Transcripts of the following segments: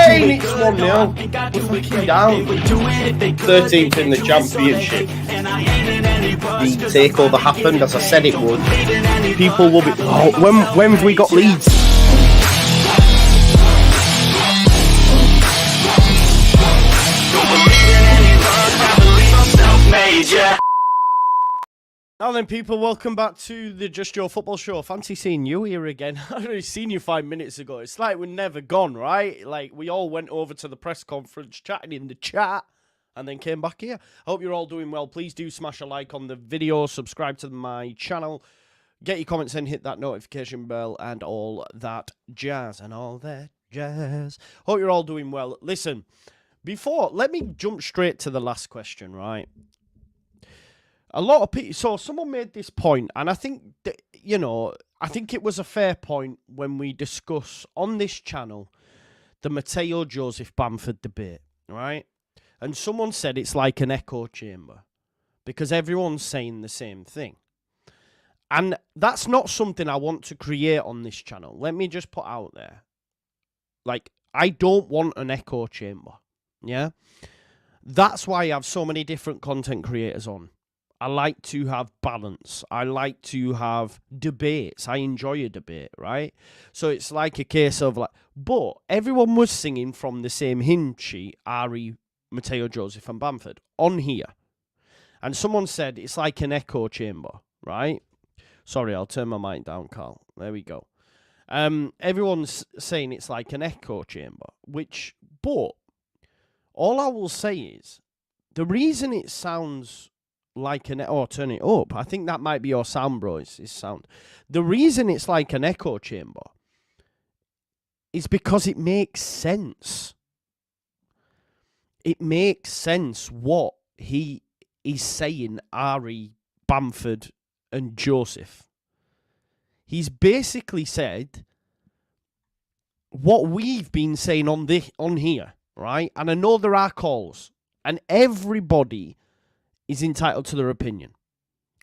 Spain, it's 1-0. We're fucking down. 13th in the championship. The takeover happened, as I said it would. People will be... Oh, when have we got Leeds? Now then, people, welcome back to the Just Your Football Show. Fancy seeing you here again. I've already seen you 5 minutes ago. It's like we're never gone, right? Like, we all went over to the press conference, chatting in the chat, and then came back here. I hope you're all doing well. Please do smash a like on the video, subscribe to my channel, get your comments in, hit that notification bell, and all that jazz. Hope you're all doing well. Listen, let me jump straight to the last question, right? A lot of people, so someone made this point, and I think, that, I think it was a fair point when we discuss on this channel the Mateo Joseph Bamford debate, right? And someone said it's like an echo chamber because everyone's saying the same thing. And that's not something I want to create on this channel. Let me just put out there. Like, I don't want an echo chamber, yeah? That's why I have so many different content creators on. I like to have balance. I like to have debates. I enjoy a debate, right? So it's like a case of like, but everyone was singing from the same hymn sheet, Ari, Mateo Joseph and Bamford, on here. And someone said it's like an echo chamber, right? Sorry, I'll turn my mic down, Carl. There we go. Everyone's saying it's like an echo chamber, but all I will say is, the reason it sounds like an... Oh, turn it up. I think that might be your sound, bro. It's sound. The reason it's like an echo chamber is because it makes sense. It makes sense what he is saying, Ari, Bamford, and Joseph. He's basically said what we've been saying on here, right? And I know there are calls, and everybody is entitled to their opinion.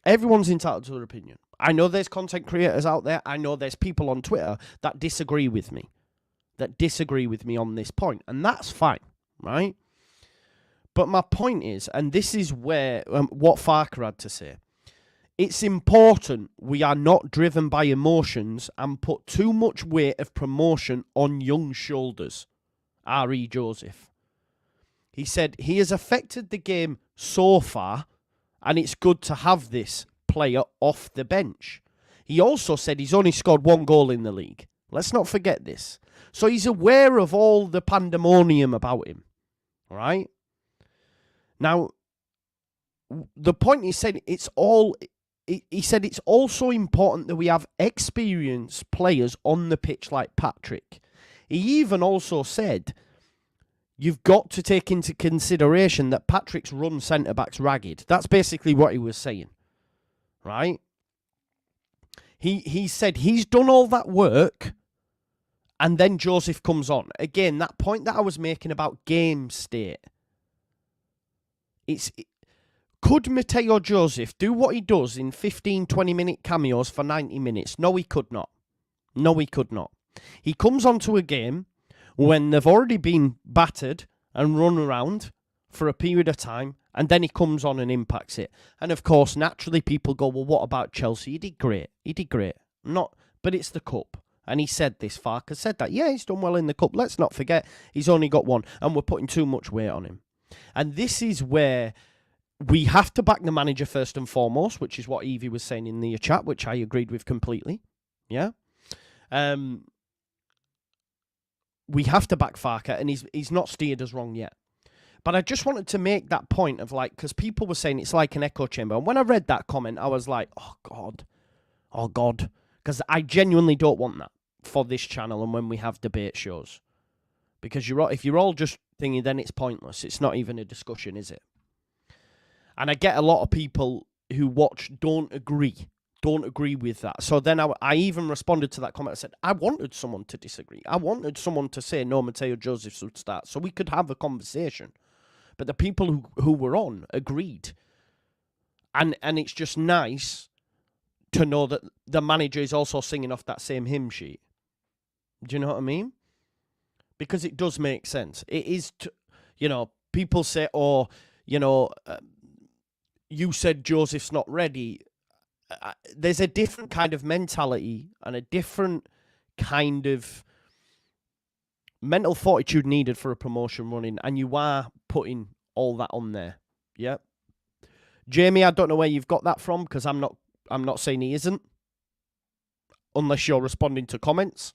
Everyone's entitled to their opinion. I know there's content creators out there. I know there's people on Twitter that disagree with me. On this point. And that's fine, right? But my point is, and this is where what Farke had to say, it's important we are not driven by emotions and put too much weight of promotion on young shoulders. R.E. Joseph. He said he has affected the game so far, and it's good to have this player off the bench. He also said he's only scored 1 goal in the league. Let's not forget this. So he's aware of all the pandemonium about him. All right? Now, the point he said, he said it's also important that we have experienced players on the pitch like Patrick. He even also said, you've got to take into consideration that Patrick's run centre-back's ragged. That's basically what he was saying, right? He said he's done all that work, and then Joseph comes on. Again, that point that I was making about game state. Could Mateo Joseph do what he does in 15, 20-minute cameos for 90 minutes? No, he could not. He comes onto a game when they've already been battered and run around for a period of time, and then he comes on and impacts it. And of course, naturally, people go, well, what about Chelsea? He did great. But it's the cup. And he said this, Farke said that. Yeah, he's done well in the cup. Let's not forget, he's only got 1, and we're putting too much weight on him. And this is where we have to back the manager first and foremost, which is what Evie was saying in the chat, which I agreed with completely. Yeah? We have to back Farke, and he's not steered us wrong yet. But I just wanted to make that point of like, because people were saying it's like an echo chamber. And when I read that comment, I was like, oh God. Because I genuinely don't want that for this channel and when we have debate shows. Because if you're all just thinking, then it's pointless. It's not even a discussion, is it? And I get a lot of people who watch don't agree with that. So then I even responded to that comment. I said, I wanted someone to disagree. I wanted someone to say, no, Mateo Joseph should start, so we could have a conversation. But the people who were on agreed. And it's just nice to know that the manager is also singing off that same hymn sheet. Do you know what I mean? because it does make sense. It is, people say, you said Joseph's not ready. There's a different kind of mentality and a different kind of mental fortitude needed for a promotion running, and you are putting all that on there. Yeah. Jamie, I don't know where you've got that from, because I'm not saying he isn't, unless you're responding to comments.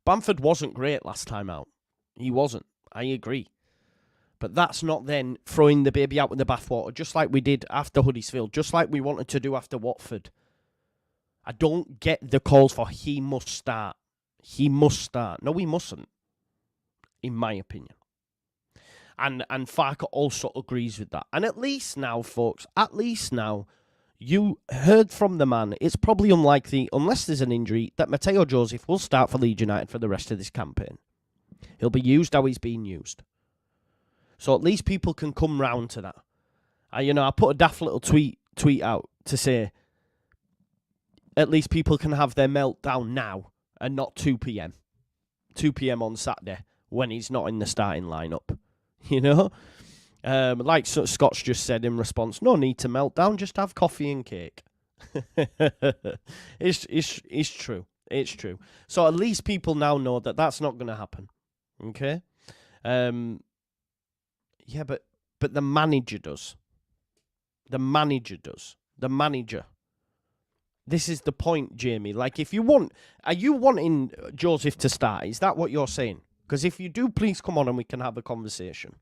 Bamford wasn't great last time out. He wasn't. I agree. But that's not then throwing the baby out with the bathwater, just like we did after Huddersfield, just like we wanted to do after Watford. I don't get the calls for he must start. He must start. No, he mustn't, in my opinion. And Farke also agrees with that. And at least now, folks, you heard from the man. It's probably unlikely, unless there's an injury, that Mateo Joseph will start for Leeds United for the rest of this campaign. He'll be used how he's being used. So at least people can come round to that. I put a daft little tweet out to say, at least people can have their meltdown now and not 2 p.m. 2 p.m. on Saturday when he's not in the starting lineup. Like Scott's just said in response, no need to melt down, just have coffee and cake. It's true. It's true. So at least people now know that that's not going to happen. Okay? Yeah, but the manager does. The manager. This is the point, Jamie. Like, are you wanting Joseph to start? Is that what you're saying? Because if you do, please come on and we can have a conversation.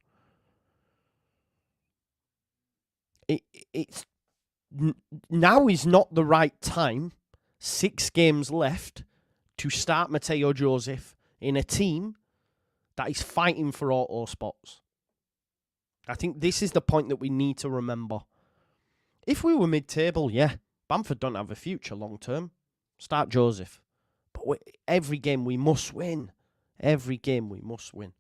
Now is not the right time, 6 games left, to start Mateo Joseph in a team that is fighting for auto spots. I think this is the point that we need to remember. If we were mid-table, yeah, Bamford don't have a future long-term. Start Joseph. But every game we must win. Every game we must win.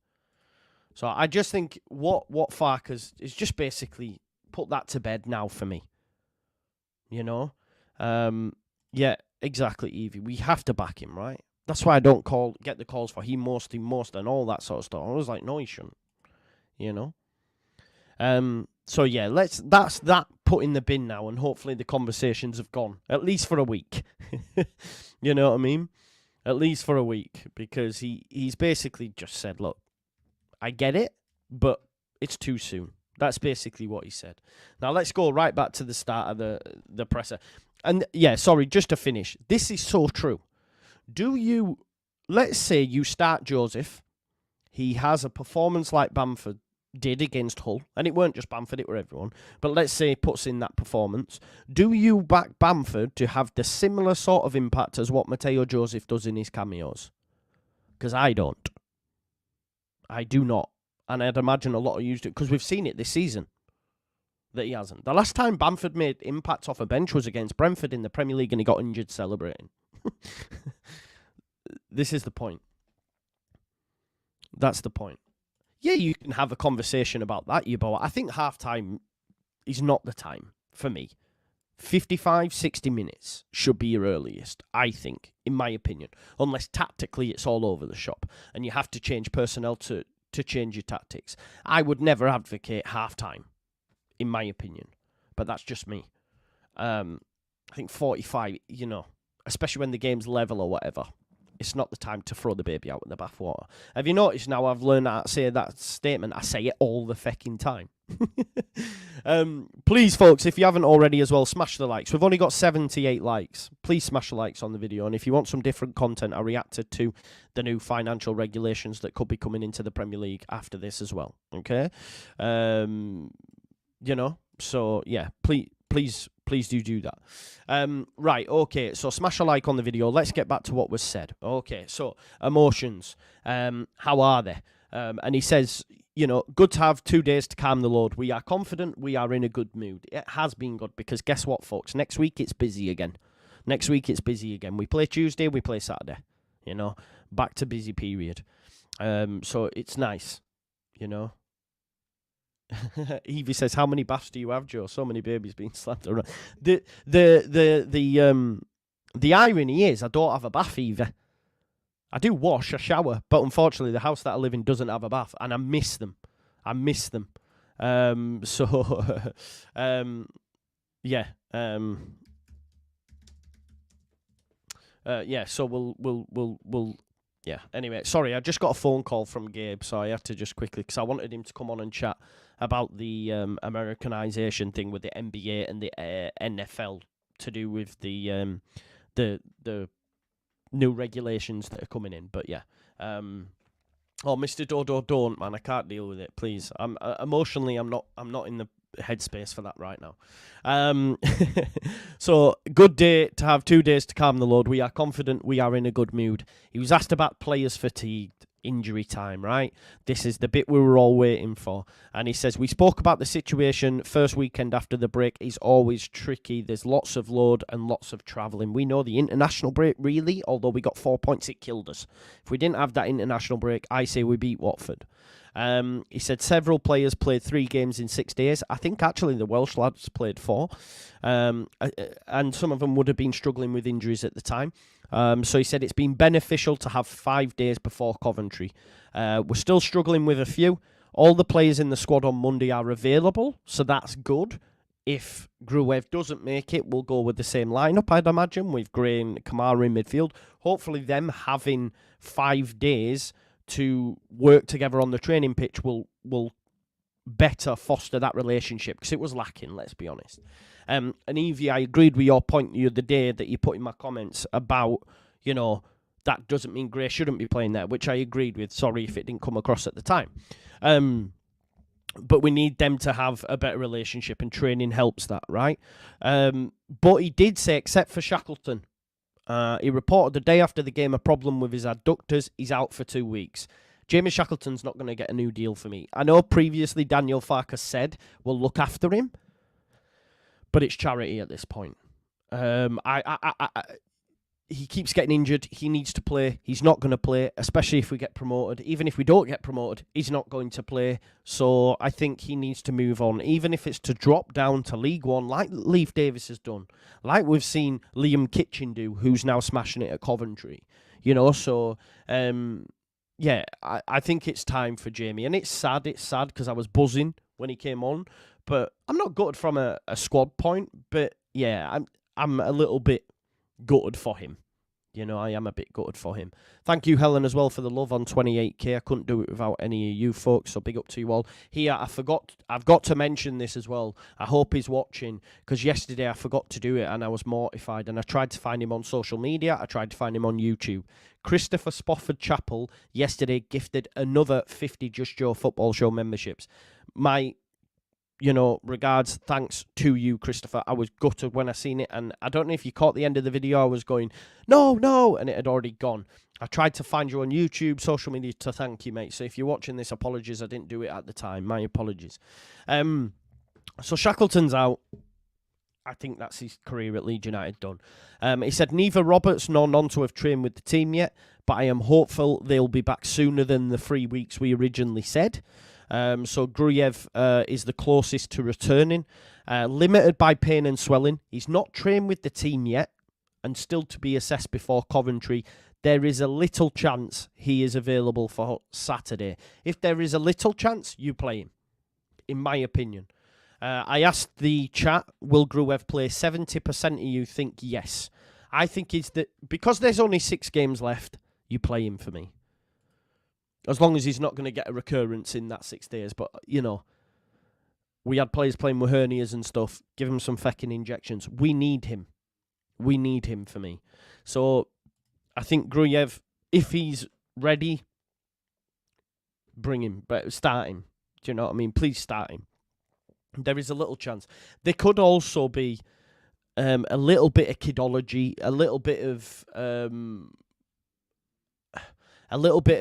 So I just think what Farke is just basically put that to bed now for me. Yeah, exactly, Evie. We have to back him, right? That's why I don't get the calls for he must, and all that sort of stuff. I was like, no, he shouldn't. So yeah, that's that put in the bin now, and hopefully the conversations have gone, at least for a week. You know what I mean? At least for a week, because he's basically just said, look, I get it, but it's too soon. That's basically what he said. Now let's go right back to the start of the presser. And yeah, sorry, just to finish. This is so true. Let's say you start Joseph. He has a performance like Bamford did against Hull. And it weren't just Bamford, it were everyone. But let's say he puts in that performance. Do you back Bamford to have the similar sort of impact as what Mateo Joseph does in his cameos? Because I don't. I do not. And I'd imagine a lot of you do, because we've seen it this season that he hasn't. The last time Bamford made impact off a bench was against Brentford in the Premier League, and he got injured celebrating. This is the point. That's the point. Yeah, you can have a conversation about that, but I think half-time is not the time for me. 55, 60 minutes should be your earliest, I think, in my opinion. Unless tactically it's all over the shop and you have to change personnel to change your tactics. I would never advocate half-time, in my opinion. But that's just me. I think 45, especially when the game's level or whatever, it's not the time to throw the baby out with the bathwater. Have you noticed now I've learned how to say that statement? I say it all the fucking time. Please, folks, if you haven't already as well, smash the likes. We've only got 78 likes. Please smash the likes on the video. And if you want some different content, I reacted to the new financial regulations that could be coming into the Premier League after this as well. Okay? So, yeah, please do that. Right, okay, so smash a like on the video. Let's get back to what was said. Okay, so emotions. How are they? And he says, good to have 2 days to calm the load. We are confident. We are in a good mood. It has been good because guess what, folks? Next week it's busy again. We play Tuesday, we play Saturday. Back to busy period. So it's nice, Evie says, how many baths do you have, Joe? So many babies being slapped around. The irony is I don't have a bath either. I do wash, I shower, but unfortunately the house that I live in doesn't have a bath, and I miss them. So, yeah. Yeah, so we'll yeah. Anyway, sorry, I just got a phone call from Gabe, so I had to just quickly, because I wanted him to come on and chat about the Americanization thing with the NBA and the NFL to do with the new regulations that are coming in. But yeah, oh, Mr. Dodo, don't, man, I can't deal with it. Please, I'm emotionally, I'm not in the headspace for that right now. So good day to have 2 days to calm the load. We are confident, we are in a good mood. He was asked about players fatigued, injury time, right? This is the bit we were all waiting for. And he says, we spoke about the situation first weekend after the break is always tricky. There's lots of load and lots of travelling. We know the international break, really, although we got 4 points, it killed us. If we didn't have that international break, I say we beat Watford. He said several players played 3 games in 6 days. I think actually the Welsh lads played 4. And some of them would have been struggling with injuries at the time. So he said it's been beneficial to have 5 days before Coventry. We're still struggling with a few. All the players in the squad on Monday are available, so that's good. If Gruev doesn't make it, we'll go with the same lineup, I'd imagine, with Gray and Kamara in midfield. Hopefully them having 5 days to work together on the training pitch will better foster that relationship, because it was lacking, let's be honest. And Evie, I agreed with your point the other day that you put in my comments about, that doesn't mean Gray shouldn't be playing there, which I agreed with. Sorry if it didn't come across at the time. But we need them to have a better relationship, and training helps that, right? But he did say, except for Shackleton, he reported the day after the game a problem with his adductors. He's out for 2 weeks. Jamie Shackleton's not going to get a new deal for me. I know previously Daniel Farke said we'll look after him, but it's charity at this point. He keeps getting injured. He needs to play. He's not going to play, especially if we get promoted. Even if we don't get promoted, he's not going to play. So I think he needs to move on, even if it's to drop down to League One, like Leif Davis has done, like we've seen Liam Kitchen do, who's now smashing it at Coventry. So yeah, I think it's time for Jamie. And it's sad because I was buzzing when he came on. But I'm not gutted from a squad point. But yeah, I'm a little bit gutted for him. I am a bit gutted for him. Thank you, Helen, as well, for the love on 28k. I couldn't do it without any of you folks, so big up to you all. Here, I've got to mention this as well. I hope he's watching, because yesterday I forgot to do it and I was mortified, and I tried to find him on social media. I tried to find him on YouTube. Christopher Spofford Chapel yesterday gifted another 50 Just Joe Football Show memberships. My regards, thanks to you, Christopher. I was gutted when I seen it, and I don't know if you caught the end of the video. I was going, no, and it had already gone. I tried to find you on YouTube, social media, to thank you, mate. So if you're watching this, apologies, I didn't do it at the time. My apologies. So Shackleton's out. I think that's his career at Leeds United done. He said, neither Roberts nor Nonto have trained with the team yet, but I am hopeful they'll be back sooner than the 3 weeks we originally said. So Gruev is the closest to returning. Limited by pain and swelling. He's not trained with the team yet and still to be assessed before Coventry. There is a little chance he is available for Saturday. If there is a little chance, you play him, in my opinion. I asked the chat, will Gruev play? 70% of you think yes. I think because there's only 6 games left, you play him for me. As long as he's not going to get a recurrence in that 6 days. But, we had players playing with hernias and stuff. Give him some fecking injections. We need him. We need him for me. So, I think Gruev, if he's ready, bring him. But start him. Do you know what I mean? Please start him. There is a little chance. There could also be a little bit of kidology, a little bit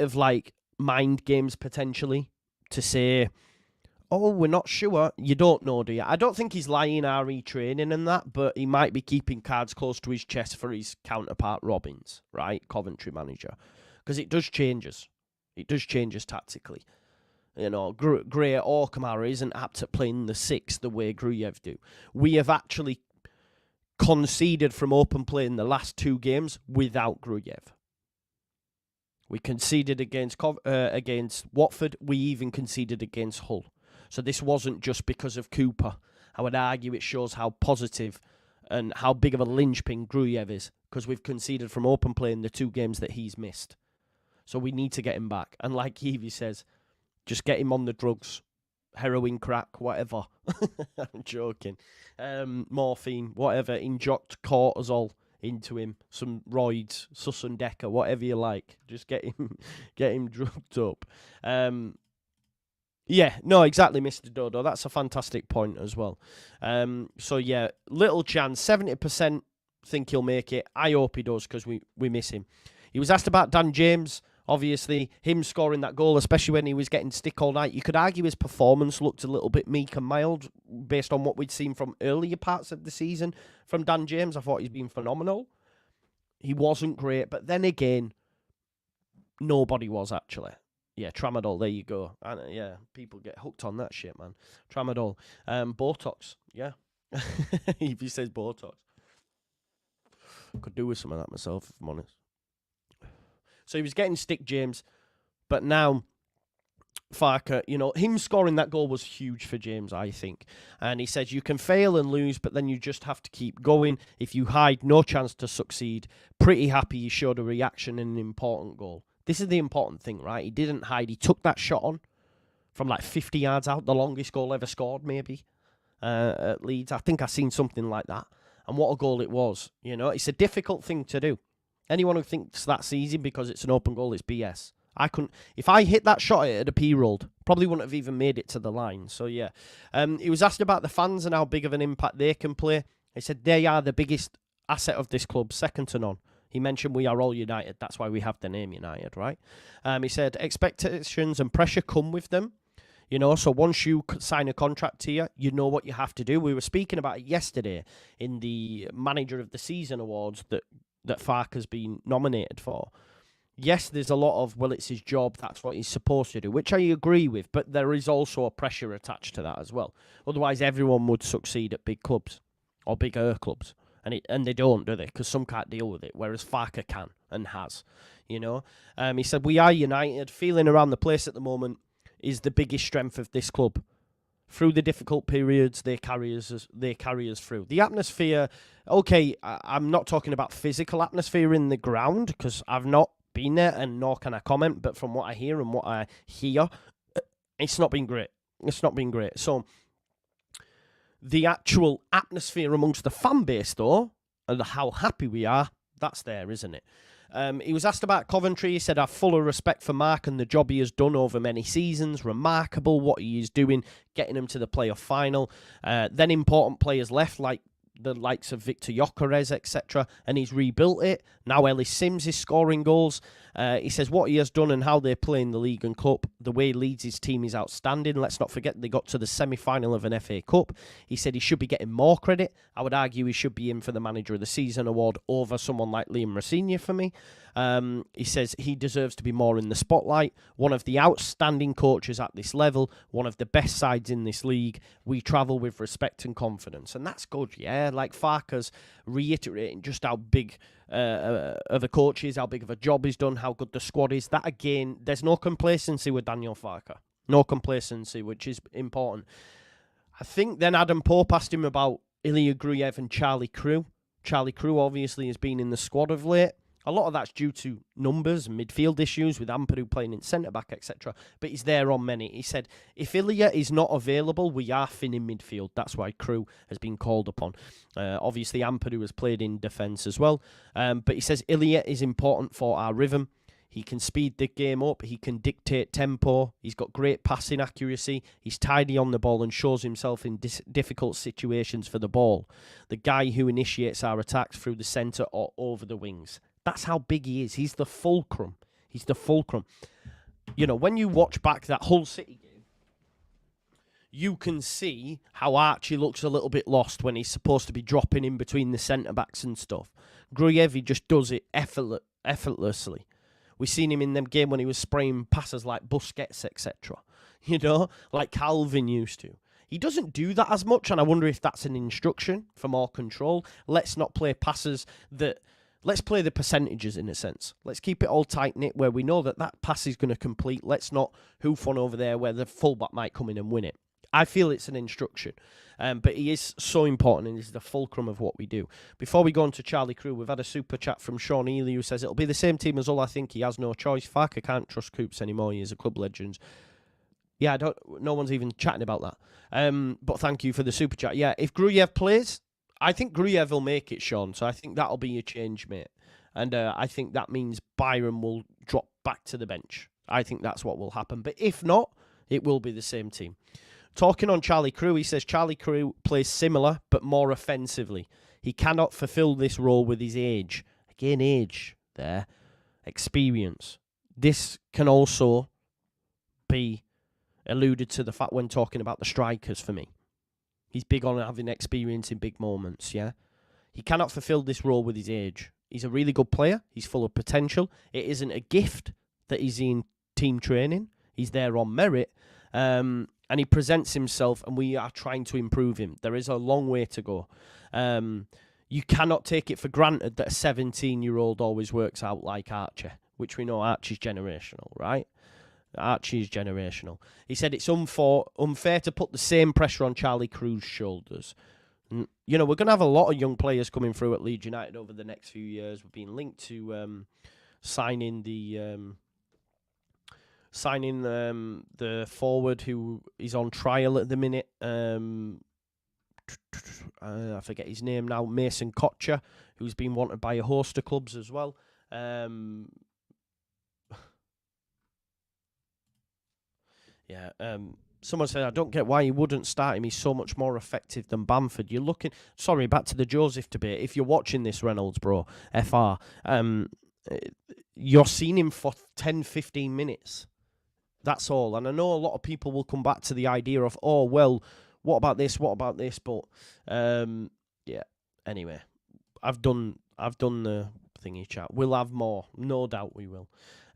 of like mind games potentially to say, oh, we're not sure. You don't know, do you? I don't think he's lying RE training and that, but he might be keeping cards close to his chest for his counterpart Robbins, right? Coventry manager. Because it does change us. It does change us tactically. Gray or Kamara isn't apt at playing the 6 the way Gruev do. We have actually conceded from open play in the last 2 games without Gruev. We conceded against Watford. We even conceded against Hull. So this wasn't just because of Cooper. I would argue it shows how positive and how big of a linchpin Gruev is, because we've conceded from open play in the 2 games that he's missed. So we need to get him back. And like Evie says, just get him on the drugs. Heroin, crack, whatever. I'm joking. Morphine, whatever. Inject cortisol into him. Some roids, Susan Decker, whatever you like. Just get him drugged up. Yeah, no, exactly, Mr. Dodo. That's a fantastic point as well. So yeah, little chance. 70% think he'll make it. I hope he does, because we miss him. He was asked about Dan James. Obviously, him scoring that goal, especially when he was getting stick all night, you could argue his performance looked a little bit meek and mild based on what we'd seen from earlier parts of the season from Dan James. I thought he's been phenomenal. He wasn't great, but then again, nobody was actually. Yeah, Tramadol, there you go. Yeah, people get hooked on that shit, man. Tramadol. Botox, yeah. If he says Botox. Could do with some of that myself, if I'm honest. So he was getting stick, James, but now Farke, him scoring that goal was huge for James, I think. And he says you can fail and lose, but then you just have to keep going. If you hide, no chance to succeed. Pretty happy he showed a reaction in an important goal. This is the important thing, right? He didn't hide. He took that shot on from like 50 yards out, the longest goal ever scored, maybe, at Leeds. I think I've seen something like that. And what a goal it was. It's a difficult thing to do. Anyone who thinks that's easy because it's an open goal is BS. I couldn't. If I hit that shot, it had a P-rolled. Probably wouldn't have even made it to the line. So, yeah. He was asked about the fans and how big of an impact they can play. He said they are the biggest asset of this club, second to none. He mentioned we are all United. That's why we have the name United, right? He said expectations and pressure come with them. So once you sign a contract here, you know what you have to do. We were speaking about it yesterday in the Manager of the Season awards that Farke has been nominated for. Yes, there's a lot of, well, it's his job, that's what he's supposed to do, which I agree with, but there is also a pressure attached to that as well. Otherwise, everyone would succeed at big clubs or bigger clubs, and they don't, do they? Because some can't deal with it, whereas Farke can and has, He said, we are United. Feeling around the place at the moment is the biggest strength of this club. Through the difficult periods, they carry us through. The atmosphere, okay, I'm not talking about physical atmosphere in the ground, because I've not been there, and nor can I comment, but from what I hear and what I hear, it's not been great. So, the actual atmosphere amongst the fan base, though, and how happy we are, that's there, isn't it? He was asked about Coventry. He said, I have full respect for Mark and the job he has done over many seasons. Remarkable what he is doing, getting them to the playoff final. Then important players left, like the likes of Victor Gyökeres, etc., and he's rebuilt it. Now Ellis Sims is scoring goals. He says what he has done and how they play in the League and Cup, the way Leeds' team is outstanding. Let's not forget they got to the semi-final of an FA Cup. He said he should be getting more credit. I would argue he should be in for the Manager of the Season award over someone like Liam Rosenior for me. He says he deserves to be more in the spotlight. One of the outstanding coaches at this level, one of the best sides in this league. We travel with respect and confidence, and that's good, yeah. Like Farke's reiterating just how big of a coach is, how big of a job he's done, how good the squad is. That again, there's no complacency with Daniel Farke. No complacency, which is important. I think then Adam Pope asked him about Ilya Gruev and Charlie Crew. Charlie Crew obviously has been in the squad of late. A lot of that's due to numbers, midfield issues with Ampadu playing in centre-back, etc. But he's there on many. He said, if Ilya is not available, we are thin in midfield. That's why Crew has been called upon. Obviously, Ampadu has played in defence as well. But he says Ilya is important for our rhythm. He can speed the game up. He can dictate tempo. He's got great passing accuracy. He's tidy on the ball and shows himself in difficult situations for the ball. The guy who initiates our attacks through the centre or over the wings. That's how big he is. He's the fulcrum. When you watch back that Hull City game, you can see how Archie looks a little bit lost when he's supposed to be dropping in between the centre-backs and stuff. Gruev, he just does it effortlessly. We've seen him in them game when he was spraying passes like Busquets, etc. Like Calvin used to. He doesn't do that as much, and I wonder if that's an instruction for more control. Let's not play passes that let's play the percentages in a sense. Let's keep it all tight-knit where we know that pass is going to complete. Let's not hoof one over there where the fullback might come in and win it. I feel it's an instruction. But he is so important and is the fulcrum of what we do. Before we go on to Charlie Crew, we've had a super chat from Sean Ely who says, it'll be the same team as Hull. I think he has no choice. Farke can't trust Coops anymore. He is a club legend. Yeah, no one's even chatting about that. But thank you for the super chat. Yeah, if Gruev plays, I think Gruev will make it, Sean. So I think that'll be a change, mate. And I think that means Byron will drop back to the bench. I think that's what will happen. But if not, it will be the same team. Talking on Charlie Crew, he says Charlie Crew plays similar but more offensively. He cannot fulfill this role with his age. Again, age there. Experience. This can also be alluded to the fact when talking about the strikers for me. He's big on having experience in big moments, yeah? He cannot fulfill this role with his age. He's a really good player. He's full of potential. It isn't a gift that he's in team training. He's there on merit. And he presents himself, and we are trying to improve him. There is a long way to go. You cannot take it for granted that a 17-year-old always works out like Archie, which we know Archie's generational, right? Archie is generational. He said it's unfair to put the same pressure on Charlie Crew's shoulders. You know, we're going to have a lot of young players coming through at Leeds United over the next few years. We've been linked to signing the forward who is on trial at the minute. I forget his name now. Mason Kocher, who's been wanted by a host of clubs as well. Someone said, I don't get why you wouldn't start him. He's so much more effective than Bamford. You're looking... Sorry, back to the Joseph debate. If you're watching this, Reynolds, bro, FR, you're seeing him for 10, 15 minutes. That's all. And I know a lot of people will come back to the idea of, oh, well, what about this? What about this? But, yeah, anyway, I've done the thingy chat. We'll have more. No doubt we will.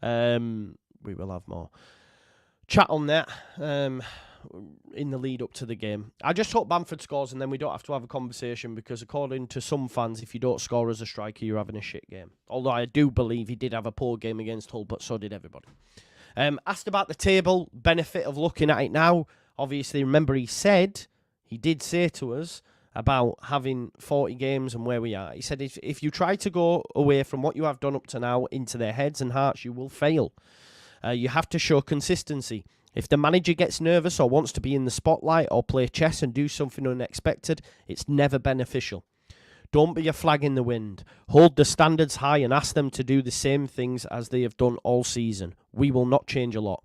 We will have more. Chat on that in the lead up to the game. I just hope Bamford scores and then we don't have to have a conversation because according to some fans, if you don't score as a striker, you're having a shit game. Although I do believe he did have a poor game against Hull, but so did everybody. Asked about the table, benefit of looking at it now. Obviously, remember he did say to us about having 40 games and where we are. He said if you try to go away from what you have done up to now into their heads and hearts, you will fail. You have to show consistency. If the manager gets nervous or wants to be in the spotlight or play chess and do something unexpected, it's never beneficial. Don't be a flag in the wind. Hold the standards high and ask them to do the same things as they have done all season. We will not change a lot.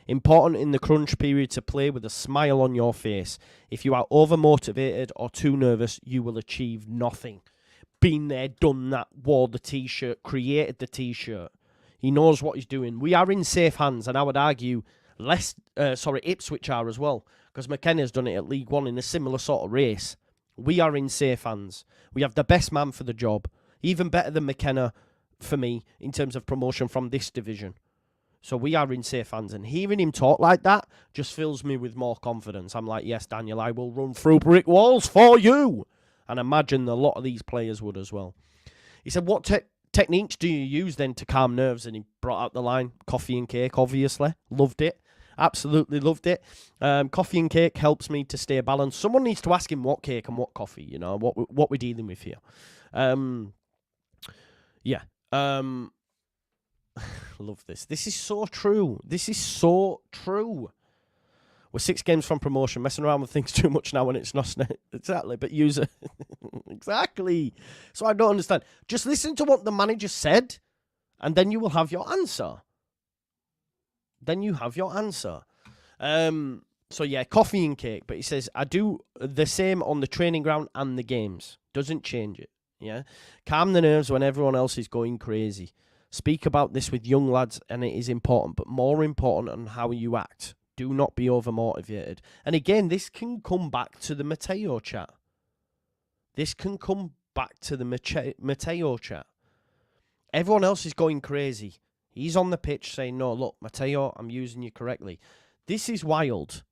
Important in the crunch period to play with a smile on your face. If you are overmotivated or too nervous, you will achieve nothing. Been there, done that, wore the t-shirt, created the t-shirt. He knows what he's doing. We are in safe hands, and I would argue Ipswich are as well, because McKenna's done it at League One in a similar sort of race. We are in safe hands. We have the best man for the job, even better than McKenna for me in terms of promotion from this division. So we are in safe hands, and hearing him talk like that just fills me with more confidence. I'm like, yes, Daniel, I will run through brick walls for you. And I imagine a lot of these players would as well. He said, what techniques do you use then to calm nerves? And he brought out the line, coffee and cake, obviously. Loved it. Absolutely loved it. Coffee and cake helps me to stay balanced. Someone needs to ask him what cake and what coffee, you know, what we're dealing with here. Love this. This is so true. This is so true. We're 6 games from promotion. Messing around with things too much now when it's not. Exactly. But user. Exactly. So I don't understand. Just listen to what the manager said, and then you will have your answer. So yeah, coffee and cake. But he says, I do the same on the training ground and the games. Doesn't change it. Yeah. Calm the nerves when everyone else is going crazy. Speak about this with young lads, and it is important, but more important on how you act. Do not be overmotivated. And again, this can come back to the Mateo chat. Everyone else is going crazy. He's on the pitch saying, no, look, Mateo, I'm using you correctly. This is wild.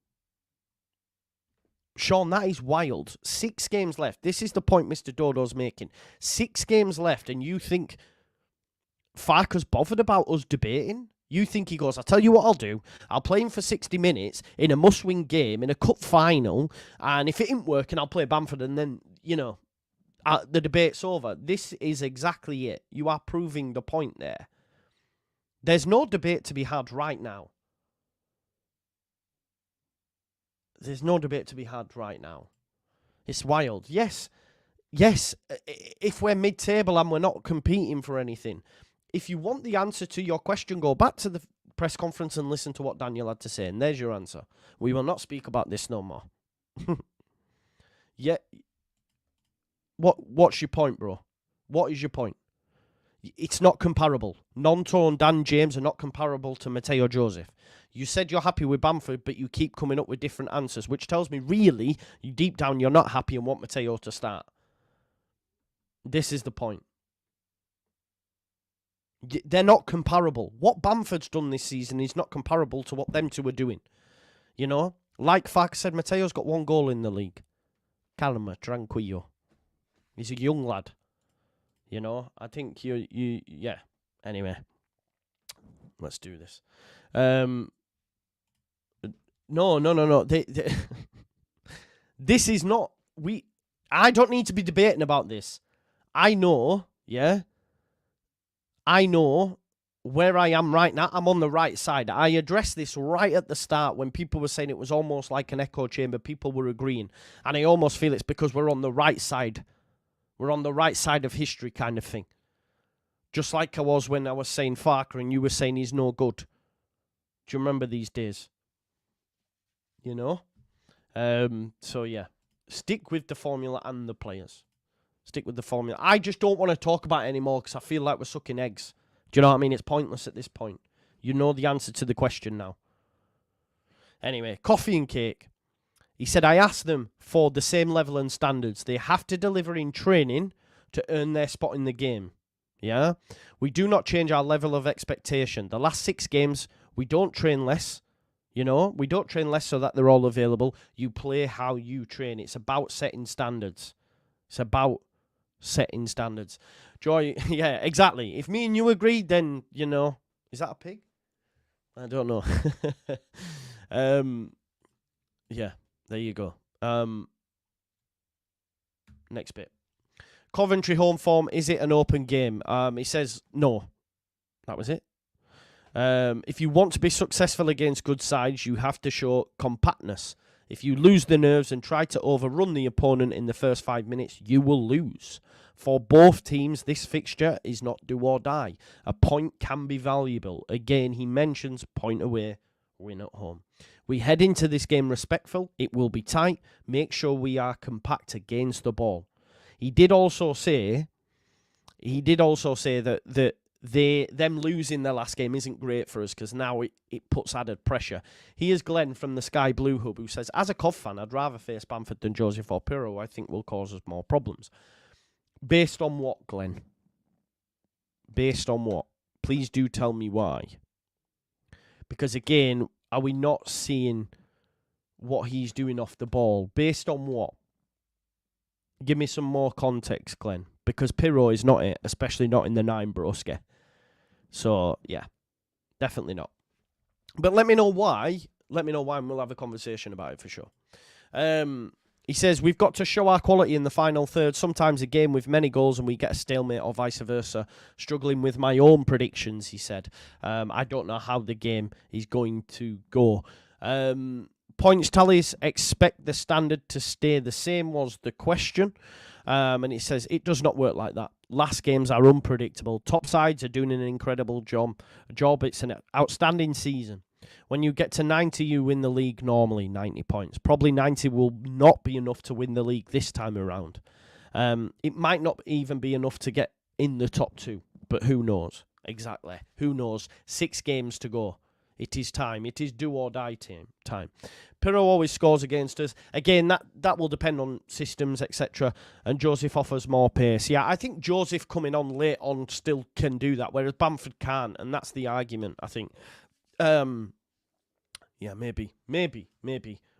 Sean, that is wild. 6 games left. This is the point Mr. Dodo's making. 6 games left, and you think Farke's bothered about us debating? You think he goes, I'll tell you what I'll do. I'll play him for 60 minutes in a must-win game, in a cup final, and if it ain't working, I'll play Bamford, and then, the debate's over. This is exactly it. You are proving the point there. There's no debate to be had right now. There's no debate to be had right now. It's wild. Yes, if we're mid-table and we're not competing for anything, if you want the answer to your question, go back to the press conference and listen to what Daniel had to say, and there's your answer. We will not speak about this no more. Yeah. What's your point, bro? What is your point? It's not comparable. Nonto and Dan James are not comparable to Mateo Joseph. You said you're happy with Bamford, but you keep coming up with different answers, which tells me, really, deep down, you're not happy and want Mateo to start. This is the point. They're not comparable. What Bamford's done this season is not comparable to what them two are doing. Like Farke said, Mateo's got 1 goal in the league. Calma, tranquillo. He's a young lad. I think yeah. Anyway, let's do this. No. This is not, I don't need to be debating about this. I know, yeah. I know where I am right now. I'm on the right side. I addressed this right at the start when people were saying it was almost like an echo chamber. People were agreeing. And I almost feel it's because we're on the right side. We're on the right side of history kind of thing. Just like I was when I was saying Farke and you were saying he's no good. Do you remember these days? So, yeah. Stick with the formula and the players. Stick with the formula. I just don't want to talk about it anymore because I feel like we're sucking eggs. Do you know what I mean? It's pointless at this point. You know the answer to the question now. Anyway, coffee and cake. He said, I asked them for the same level and standards. They have to deliver in training to earn their spot in the game. Yeah? We do not change our level of expectation. The last 6 games, we don't train less. We don't train less so that they're all available. You play how you train. It's about setting standards. It's about setting standards. Joy, yeah, exactly. If me and you agree, then, is that a pig? I don't know. Yeah, there you go. Next bit. Coventry home form, is it an open game? He says no. That was it. If you want to be successful against good sides, you have to show compactness. If you lose the nerves and try to overrun the opponent in the first 5 minutes, you will lose. For both teams, this fixture is not do or die. A point can be valuable. Again, he mentions point away, win at home. We head into this game respectful. It will be tight. Make sure we are compact against the ball. He did also say that them losing their last game isn't great for us because now it puts added pressure. Here's Glenn from the Sky Blue Hub who says, as a Cov fan, I'd rather face Bamford than Joseph or Pirro, who I think will cause us more problems. Based on what, Glenn? Based on what? Please do tell me why. Because again, are we not seeing what he's doing off the ball? Based on what? Give me some more context, Glenn. Because Pirro is not it, especially not in the 9, broski. So, yeah, definitely not. But let me know why. Let me know why, and we'll have a conversation about it for sure. He says, we've got to show our quality in the final third. Sometimes a game with many goals and we get a stalemate or vice versa. Struggling with my own predictions, he said. I don't know how the game is going to go. Points tallies, expect the standard to stay the same was the question. And it says, it does not work like that. Last games are unpredictable. Top sides are doing an incredible job. It's an outstanding season. When you get to 90, you win the league normally, 90 points. Probably 90 will not be enough to win the league this time around. It might not even be enough to get in the top 2, but who knows? Exactly. Who knows? 6 games to go. It is time. It is do or die time. Pirro always scores against us. Again, that will depend on systems, etc. And Joseph offers more pace. Yeah, I think Joseph coming on late on still can do that, whereas Bamford can't, and that's the argument, I think. Yeah, maybe.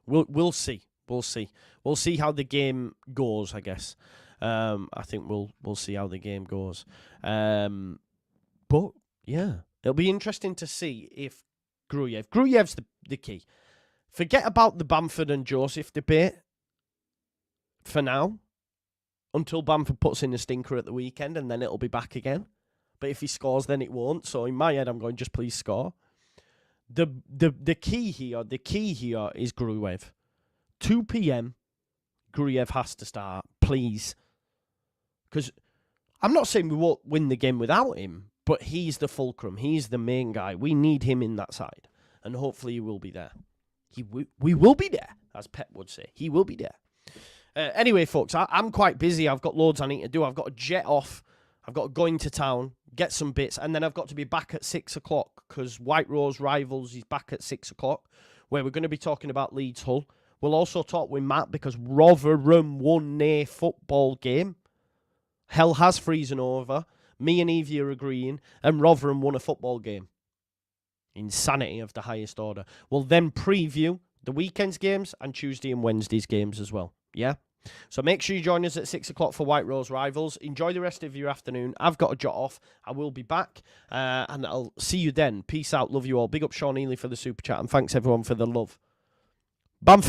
We'll see. We'll see. We'll see how the game goes, I guess. I think we'll see how the game goes. But, yeah, it'll be interesting to see if Gruev's the key. Forget about the Bamford and Joseph debate for now, until Bamford puts in a stinker at the weekend, and then it'll be back again. But if he scores, then it won't. So in my head, I'm going, just please score. The key here is Gruev. 2 p.m, Gruev has to start, please. Because I'm not saying we won't win the game without him, but he's the fulcrum. He's the main guy. We need him in that side. And hopefully he will be there. We will be there, as Pep would say. He will be there. Anyway, folks, I'm quite busy. I've got loads I need to do. I've got to jet off. I've got to go into town, get some bits, and then I've got to be back at 6 o'clock because White Rose Rivals is back at 6 o'clock, where we're going to be talking about Leeds Hull. We'll also talk with Matt because Rotherham won their football game. Hell has freezing over. Me and Evie are agreeing, and Rotherham won a football game. Insanity of the highest order. We'll then preview the weekend's games and Tuesday and Wednesday's games as well. Yeah? So make sure you join us at 6 o'clock for White Rose Rivals. Enjoy the rest of your afternoon. I've got a jot off. I will be back, and I'll see you then. Peace out. Love you all. Big up Sean Ely for the super chat, and thanks everyone for the love. Bamford.